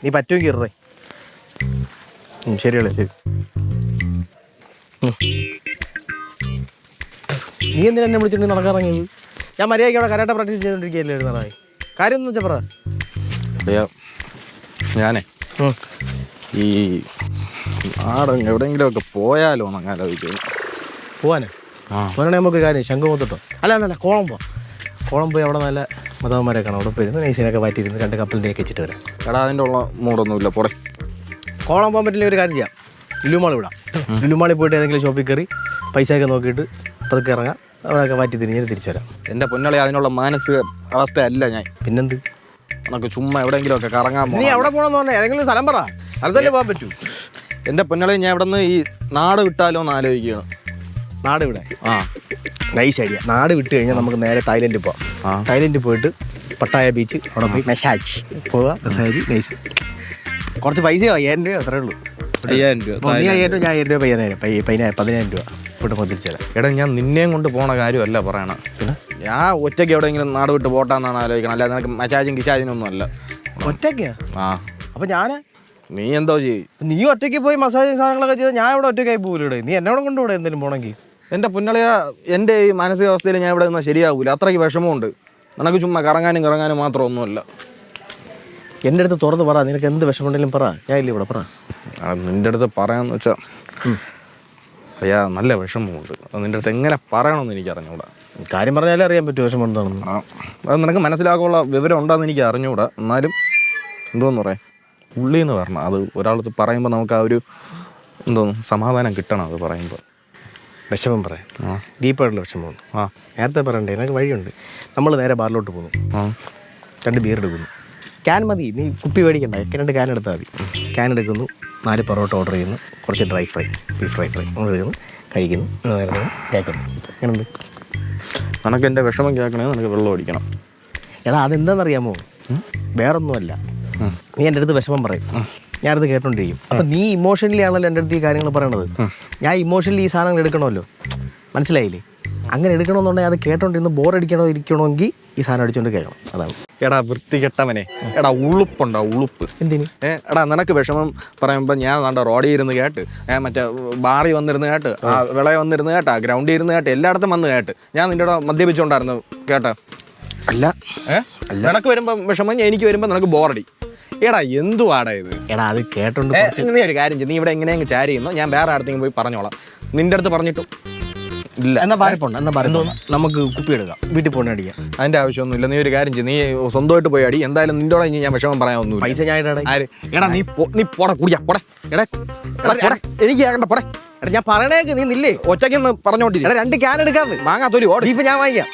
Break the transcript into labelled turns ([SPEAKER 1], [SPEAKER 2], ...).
[SPEAKER 1] നീ പറ്റുമെങ്കിൽ ഇറേ. ശരിയല്ലേ, ശരി. നീ എന്തിനാ എന്നെ വിളിച്ചിട്ട് നടക്കാറങ്ങിയത്? ഞാൻ മര്യാദയ്ക്ക് അവിടെ കരാട്ടെ പ്രാക്ടീസ് ചെയ്തുകൊണ്ടിരിക്കുകയല്ലേ നാളായി. കാര്യം എന്ന് വെച്ചാൽ പറ.
[SPEAKER 2] ഞാനേ ഈ നാടൻ എവിടെയെങ്കിലുമൊക്കെ പോയാലോ എന്ന് ആലോചിക്കുന്നു.
[SPEAKER 1] പോവാനോ? പോകണേ നമുക്ക് കാര്യം ശംഖുമുഖത്തോട്ടോ. അല്ല കോളം പോവാം. കോളം പോയി അവിടെ നല്ല മതവന്മാരെ കാണാം. അവിടെ പോയിരുന്നു നൈസിനൊക്കെ മാറ്റിയിരുന്ന് 2 കപ്പലിൻ്റെയൊക്കെ വെച്ചിട്ട് വരാം.
[SPEAKER 2] എടാ അതിൻ്റെ ഉള്ള മൂടൊന്നുമില്ല, പോടെ.
[SPEAKER 1] കോളം പോകാൻ പറ്റില്ല ഒരു കാര്യം ചെയ്യാം, ലുലുമാൾ വിടാം. ലുലുമാളിൽ പോയിട്ട് ഏതെങ്കിലും ഷോപ്പിൽ കയറി പൈസയൊക്കെ നോക്കിയിട്ട് പതുക്കെ ഇറങ്ങാം. അവിടെയൊക്കെ മാറ്റി തിരിഞ്ഞ് തിരിച്ചു വരാം.
[SPEAKER 2] എൻ്റെ പൊന്നളി അതിനുള്ള മാനസിക അവസ്ഥയല്ല ഞാൻ.
[SPEAKER 1] പിന്നെന്ത്?
[SPEAKER 2] നമുക്ക് ചുമ്മാ എവിടെയെങ്കിലുമൊക്കെ കറങ്ങാൻ
[SPEAKER 1] നീ എവിടെ പോകണമെന്ന് പറഞ്ഞാൽ ഏതെങ്കിലും സ്ഥലം പറ, അതല്ലേ പോകാൻ പറ്റൂ.
[SPEAKER 2] എൻ്റെ പൊന്നളി ഞാൻ ഇവിടെ നിന്ന് ഈ നാട് വിട്ടാലോ എന്ന് ആലോചിക്കുകയാണ്.
[SPEAKER 1] നാട് വിടാൻ? Nice idea. നാട് വിട്ട് കഴിഞ്ഞാൽ നമുക്ക് നേരെ തായ്ലൻഡിൽ പോവാം. തായ്ലൻഡിൽ പോയിട്ട് പട്ടായ ബീച്ച്, അവിടെ പോയി മെസാജ് പോവാം. മെസാജ് നൈസ്. കുറച്ച് പൈസയോ 1000 രൂപ അത്രേ ഉള്ളൂ.
[SPEAKER 2] 5000 രൂപ.
[SPEAKER 1] നീ 1000 രൂപ, ഞാൻ 1000 രൂപ, 10000 രൂപ പോയിട്ട് തിരിച്ചു തരാം.
[SPEAKER 2] എടാ ഞാൻ നിന്നെയും കൊണ്ട് പോണ കാര്യമല്ല പറയണം. പിന്നെ ഞാൻ ഒറ്റയ്ക്ക് എവിടെയെങ്കിലും നാട് വിട്ട് പോട്ടാന്നാണ് ആലോചിക്കണം. അല്ലാതെ നിനക്ക് മസാജും കിശാജിനൊന്നും അല്ല.
[SPEAKER 1] ഒറ്റയ്ക്കാ? അപ്പം ഞാൻ
[SPEAKER 2] നീ എന്തോ ചെയ്യും?
[SPEAKER 1] നീ ഒറ്റയ്ക്ക് പോയി മസാജ് സാധനങ്ങളൊക്കെ ചെയ്താൽ ഞാൻ ഇവിടെ ഒറ്റയ്ക്കായി പോകില്ല. നീ എന്നോട് കൊണ്ടുകൂടെ എന്തെങ്കിലും പോകണമെങ്കിൽ?
[SPEAKER 2] എൻ്റെ പൊന്നളിയ എൻ്റെ ഈ മാനസികാവസ്ഥയിൽ ഞാൻ ഇവിടെ നിന്നാൽ ശരിയാവില്ല. അത്രയ്ക്ക് വിഷമമുണ്ട്. നിനക്ക് ചുമ്മാ കറങ്ങാനും മാത്രമൊന്നുമല്ല.
[SPEAKER 1] എൻ്റെ അടുത്ത് തുറന്ന് പറ, നിനക്ക് എന്ത് വിഷമമുണ്ടെങ്കിലും പറ, ഞാൻ ഇല്ല ഇവിടെ പറ.
[SPEAKER 2] നിൻ്റെ അടുത്ത് പറയാമെന്ന് വെച്ചാൽ അയ്യാ നല്ല വിഷമമുണ്ട്. അത് നിൻ്റെ അടുത്ത് എങ്ങനെ പറയണമെന്ന് എനിക്ക് അറിഞ്ഞൂടാ.
[SPEAKER 1] കാര്യം പറഞ്ഞാലേ അറിയാൻ പറ്റും വിഷമം എന്താണെന്ന്.
[SPEAKER 2] അത് നിനക്ക് മനസ്സിലാക്കാനുള്ള വിവരം ഉണ്ടോയെന്ന് എനിക്ക് അറിഞ്ഞൂടാ. എന്നാലും എന്തോന്ന് പറയാം, ഉള്ളിന്ന് പറഞ്ഞാൽ അത് ഒരാളത്ത് പറയുമ്പോൾ നമുക്ക് ആ ഒരു എന്തോന്നു സമാധാനം കിട്ടണം. അത് പറയുമ്പോൾ
[SPEAKER 1] വിഷമം പറയാം, ഡീപ്പായിട്ടുള്ള വിഷമമുണ്ട്. നേരത്തെ പറയണ്ടേ, എനിക്ക് വഴിയുണ്ട്. നമ്മൾ നേരെ ബാറിലോട്ട് പോകുന്നു, 2 ബിയർ എടുക്കുന്നു. ക്യാൻ മതി, നീ കുപ്പി മേടിക്കണ്ട, 2 ക്യാൻ എടുത്താൽ മതി. ക്യാൻ എടുക്കുന്നു, 4 പൊറോട്ട ഓർഡർ ചെയ്യുന്നു, കുറച്ച് dry fry, beef fry order ചെയ്യുന്നു, കഴിക്കുന്നു, കേൾക്കുന്നു. അങ്ങനെയുണ്ട്.
[SPEAKER 2] നിനക്ക് എൻ്റെ വിഷമം കേൾക്കണേ, നിനക്ക് വെള്ളം അടിക്കണം.
[SPEAKER 1] എടാ അതെന്താണെന്നറിയാമോ? വേറൊന്നുമല്ല, നീ എൻ്റെ അടുത്ത് വിഷമം പറയും, ഞാനത് കേട്ടോണ്ടിരിക്കും. അപ്പം നീ ഇമോഷണലി ആണല്ലോ എൻ്റെ അടുത്ത് ഈ കാര്യങ്ങൾ പറയണത്. ഞാൻ ഇമോഷണലി ഈ സാധനങ്ങൾ എടുക്കണമല്ലോ, മനസ്സിലായില്ലേ? അങ്ങനെ എടുക്കണമെന്നുണ്ടെങ്കിൽ അത് കേട്ടോണ്ടിരുന്ന് ഇരിക്കണമെങ്കിൽ ഈ സാധനം അടിച്ചുകൊണ്ട് കേൾക്കണം. അതാണ്.
[SPEAKER 2] എടാ വൃത്തികെട്ടവനെ, എടാ ഉളുപ്പുണ്ടോ? ഉളുപ്പ്
[SPEAKER 1] എന്തിന്?
[SPEAKER 2] എടാ നിനക്ക് വിഷമം പറയുമ്പോൾ ഞാൻ വേണ്ട റോഡിൽ ഇരുന്ന് കേട്ട്, മറ്റേ ബാറിൽ വന്നിരുന്ന് കേട്ട്, വിളയിൽ വന്നിരുന്ന് കേട്ടാ, ഗ്രൗണ്ടിൽ ഇരുന്ന് കേട്ട്, എല്ലായിടത്തും വന്ന് കേട്ട്, ഞാൻ നിൻ്റെ കൂടെ മദ്യപിച്ചുകൊണ്ടായിരുന്നു കേട്ടാ.
[SPEAKER 1] അല്ല
[SPEAKER 2] നിനക്ക് വരുമ്പോൾ വിഷമം, എനിക്ക് വരുമ്പോൾ നിനക്ക് ബോറടി. എടാ എന്തുവാടാ ഇത്?
[SPEAKER 1] എടാ അത് കേട്ടോണ്ട്
[SPEAKER 2] നീ ഒരു കാര്യം ചെയ്യും, നീ ഇവിടെ എങ്ങനെയെങ്കിലും ചാരി ചെയ്യുന്നു, ഞാൻ വേറെ അടുത്തെങ്കിലും പോയി പറഞ്ഞോളാം. നിൻ്റെ അടുത്ത് പറഞ്ഞിട്ടും ഇല്ല.
[SPEAKER 1] എന്നാ പാരപ്പുണ്ട്, നമുക്ക് കുപ്പി എടുക്കാം, വീട്ടിൽ പോകണ അടിക്കാം.
[SPEAKER 2] അതിൻ്റെ ആവശ്യമൊന്നുമില്ല. നീ ഒരു കാര്യം ചെയ്യും, നീ സ്വന്തമായിട്ട് പോയി അടി. എന്തായാലും നിൻ്റെ കൂടെ ഞാൻ വിഷമം പറയാനൊന്നുമില്ല.
[SPEAKER 1] പൈസ ഞാൻ
[SPEAKER 2] എടാ നീ പോടെ കുടിയാ പോടെ. എടാ എനിക്ക് കേൾക്കണ്ട പോടെ.
[SPEAKER 1] എടാ ഞാൻ പറയണേക്ക് നീ നില്ലേ,
[SPEAKER 2] ഒറ്റയ്ക്കൊന്ന് പറഞ്ഞോണ്ടിരിക്കും.
[SPEAKER 1] 2 ക്യാൻ എടുക്കാന്ന്
[SPEAKER 2] വാങ്ങാത്തൊരു ഓടി
[SPEAKER 1] ഇപ്പം ഞാൻ വാങ്ങിക്കാം.